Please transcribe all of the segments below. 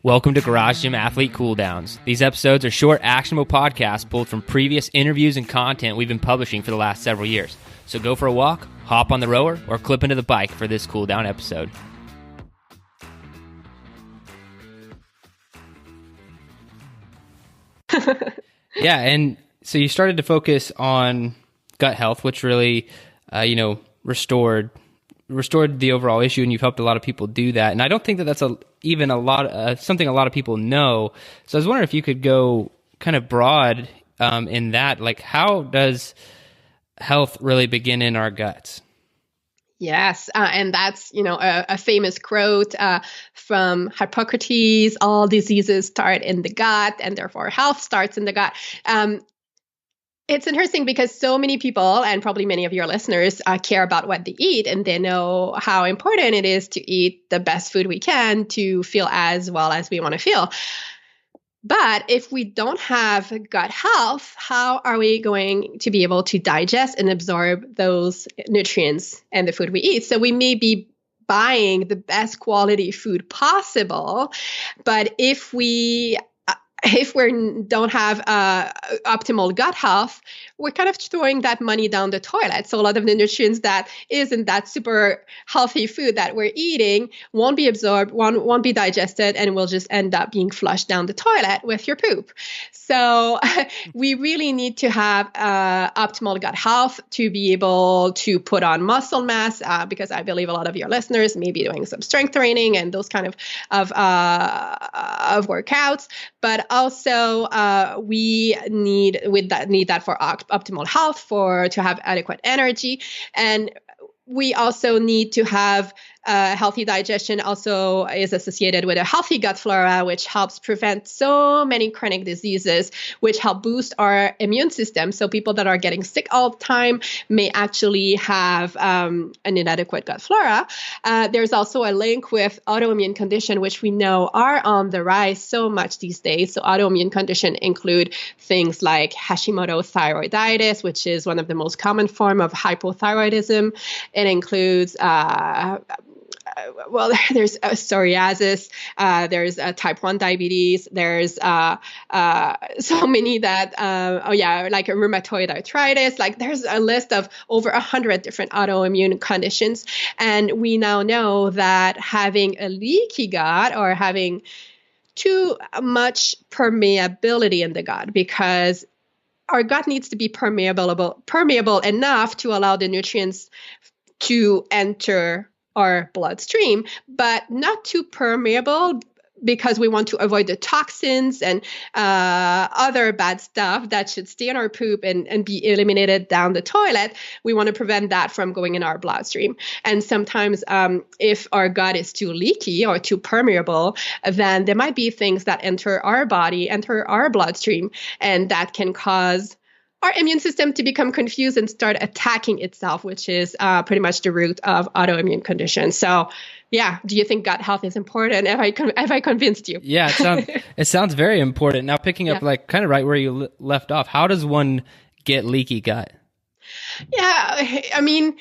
Welcome to Garage Gym Athlete Cool Downs. These episodes are short, actionable podcasts pulled from previous interviews and content we've been publishing for the last several years. So go for a walk, hop on the rower, or clip into the bike for this cool down episode. Yeah, and so you started to focus on gut health, which really, restored the overall issue, and you've helped a lot of people do that. And I don't think that that's something a lot of people know. So I was wondering if you could go kind of broad in that. Like, how does health really begin in our guts? Yes, and that's, a famous quote from Hippocrates: all diseases start in the gut, and therefore health starts in the gut. It's interesting because so many people, and probably many of your listeners, care about what they eat, and they know how important it is to eat the best food we can to feel as well as we want to feel. But if we don't have gut health, how are we going to be able to digest and absorb those nutrients and the food we eat? So we may be buying the best quality food possible, but if we don't have optimal gut health, we're kind of throwing that money down the toilet. So a lot of the nutrients that isn't that super healthy food that we're eating won't be absorbed, won't be digested, and will just end up being flushed down the toilet with your poop. So we really need to have optimal gut health to be able to put on muscle mass, because I believe a lot of your listeners may be doing some strength training and those kind of workouts. But also, we need that for optimal health, to have adequate energy, and we also need to have healthy digestion. Also is associated with a healthy gut flora, which helps prevent so many chronic diseases, which help boost our immune system. So people that are getting sick all the time may actually have an inadequate gut flora. There's also a link with autoimmune condition, which we know are on the rise so much these days. So autoimmune condition include things like Hashimoto thyroiditis, which is one of the most common form of hypothyroidism. It includes there's psoriasis, there's type 1 diabetes, there's so many that, like rheumatoid arthritis, like there's a list of over 100 different autoimmune conditions. And we now know that having a leaky gut or having too much permeability in the gut, because our gut needs to be permeable enough to allow the nutrients to enter our bloodstream, but not too permeable, because we want to avoid the toxins and other bad stuff that should stay in our poop and be eliminated down the toilet. We want to prevent that from going in our bloodstream. And sometimes if our gut is too leaky or too permeable, then there might be things that enter our bloodstream, and that can cause our immune system to become confused and start attacking itself, which is pretty much the root of autoimmune conditions. So, yeah, do you think gut health is important? Have I convinced you? Yeah, it sounds very important. Now, picking up like kind of right where you left off, how does one get leaky gut? Yeah, I mean,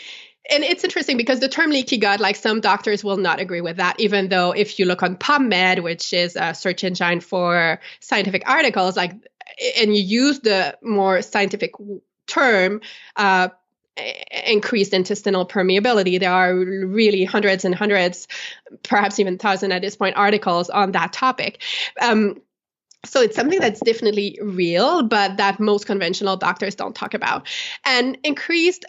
and it's interesting because the term leaky gut, like some doctors will not agree with that, even though if you look on PubMed, which is a search engine for scientific articles, and you use the more scientific term, increased intestinal permeability, there are really hundreds and hundreds, perhaps even 1,000 at this point, articles on that topic. So it's something that's definitely real, but that most conventional doctors don't talk about. And increased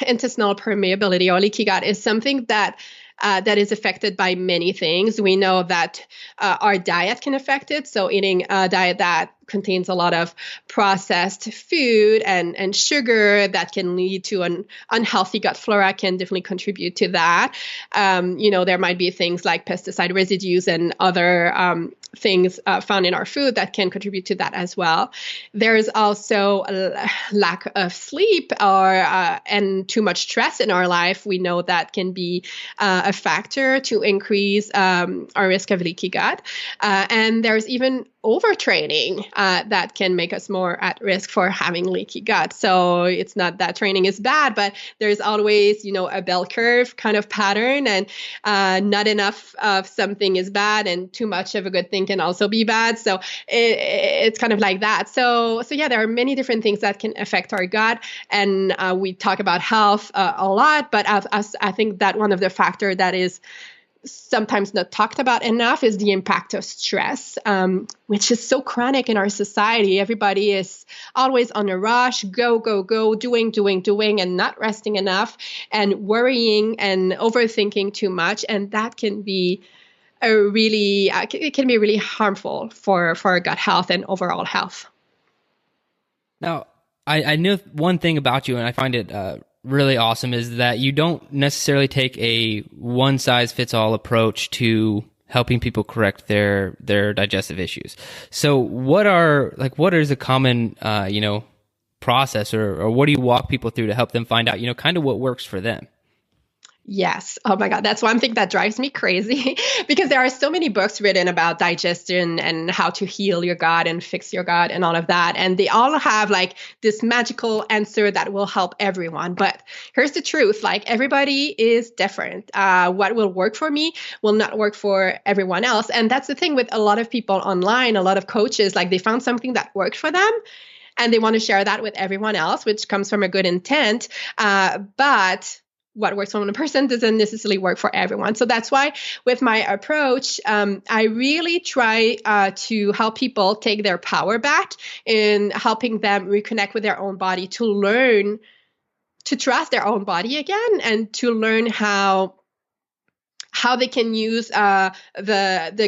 intestinal permeability or leaky gut is something that is affected by many things. We know that our diet can affect it. So eating a diet that contains a lot of processed food and sugar that can lead to an unhealthy gut flora can definitely contribute to that. There might be things like pesticide residues and other things found in our food that can contribute to that as well. There's also a lack of sleep and too much stress in our life. We know that can be a factor to increase our risk of leaky gut. And there's even overtraining that can make us more at risk for having leaky gut. So it's not that training is bad, but there's always, a bell curve kind of pattern, and not enough of something is bad and too much of a good thing everything can also be bad. So it's kind of like that. So yeah, there are many different things that can affect our gut. And we talk about health a lot, but I think that one of the factors that is sometimes not talked about enough is the impact of stress, which is so chronic in our society. Everybody is always on a rush, go, doing, and not resting enough, and worrying and overthinking too much. And that can be it can be really harmful for our gut health and overall health. Now, I know one thing about you, and I find it really awesome, is that you don't necessarily take a one-size-fits-all approach to helping people correct their digestive issues. So what is a common process, or what do you walk people through to help them find out kind of what works for them? Yes. Oh my God. That's one thing that drives me crazy because there are so many books written about digestion and how to heal your gut and fix your gut and all of that. And they all have like this magical answer that will help everyone. But here's the truth. Like everybody is different. What will work for me will not work for everyone else. And that's the thing with a lot of people online, a lot of coaches, like they found something that worked for them and they want to share that with everyone else, which comes from a good intent. But what works for one person doesn't necessarily work for everyone. So that's why with my approach, I really try to help people take their power back in helping them reconnect with their own body, to learn to trust their own body again, and to learn how they can use the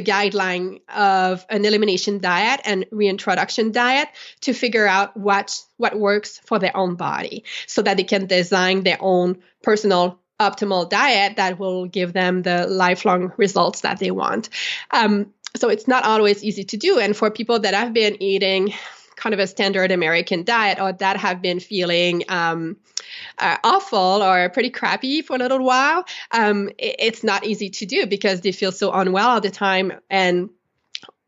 guideline of an elimination diet and reintroduction diet to figure out what works for their own body, so that they can design their own personal optimal diet that will give them the lifelong results that they want. So it's not always easy to do. And for people that have been eating kind of a standard American diet, or that have been feeling awful or pretty crappy for a little while, it's not easy to do because they feel so unwell all the time,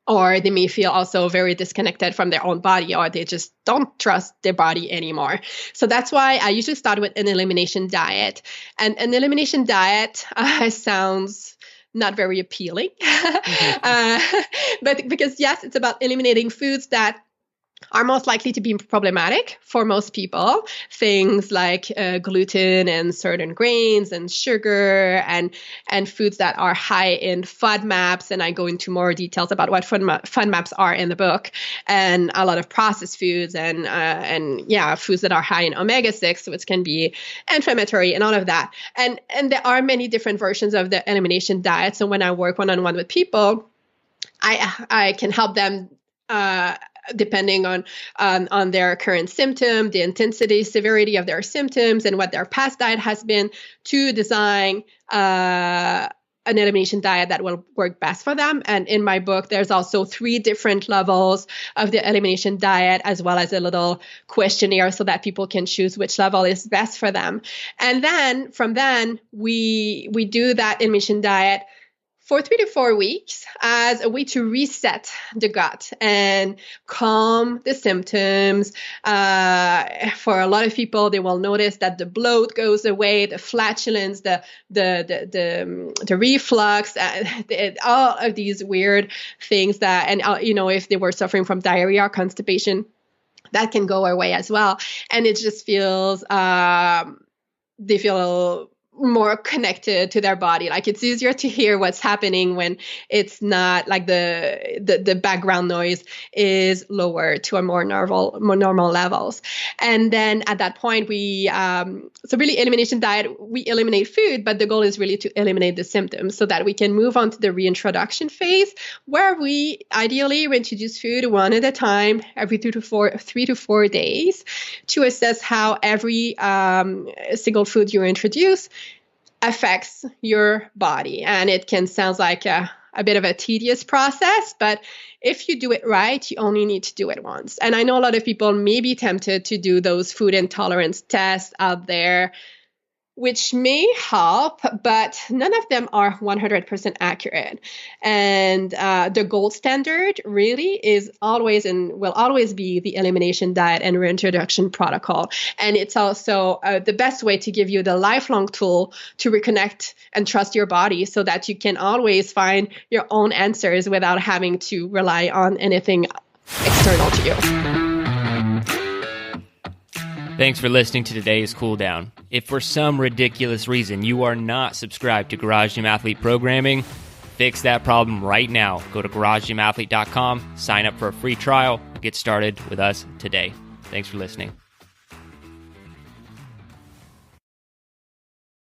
or they may feel also very disconnected from their own body, or they just don't trust their body anymore. So that's why I usually start with an elimination diet. And an elimination diet sounds not very appealing, but because yes, it's about eliminating foods that are most likely to be problematic for most people. Things like gluten and certain grains and sugar and foods that are high in FODMAPs. And I go into more details about what FODMAPs are in the book, and a lot of processed foods and foods that are high in omega-6, which can be inflammatory and all of that. And there are many different versions of the elimination diet. So when I work one-on-one with people, I can help them depending on their current symptom, the intensity, severity of their symptoms, and what their past diet has been, to design an elimination diet that will work best for them. And in my book, there's also 3 different levels of the elimination diet, as well as a little questionnaire so that people can choose which level is best for them. And then from then, we do that elimination diet for 3 to 4 weeks as a way to reset the gut and calm the symptoms. For a lot of people, they will notice that the bloat goes away, the flatulence, the reflux, all of these weird things that, and if they were suffering from diarrhea or constipation, that can go away as well. And it just feels, they feel more connected to their body. Like it's easier to hear what's happening when it's not like the background noise is lower to a more normal levels. And then at that point, so really elimination diet, we eliminate food, but the goal is really to eliminate the symptoms so that we can move on to the reintroduction phase, where we ideally reintroduce food one at a time every 3 to 4 days to assess how every single food you introduce affects your body. And it can sound like a bit of a tedious process, but if you do it right, you only need to do it once. And I know a lot of people may be tempted to do those food intolerance tests out there. which may help, but none of them are 100% accurate. And the gold standard really is always and will always be the elimination diet and reintroduction protocol. And it's also the best way to give you the lifelong tool to reconnect and trust your body so that you can always find your own answers without having to rely on anything external to you. Thanks for listening to today's Cool Down. If for some ridiculous reason you are not subscribed to Garage Gym Athlete programming, fix that problem right now. Go to GarageGymAthlete.com, sign up for a free trial, get started with us today. Thanks for listening.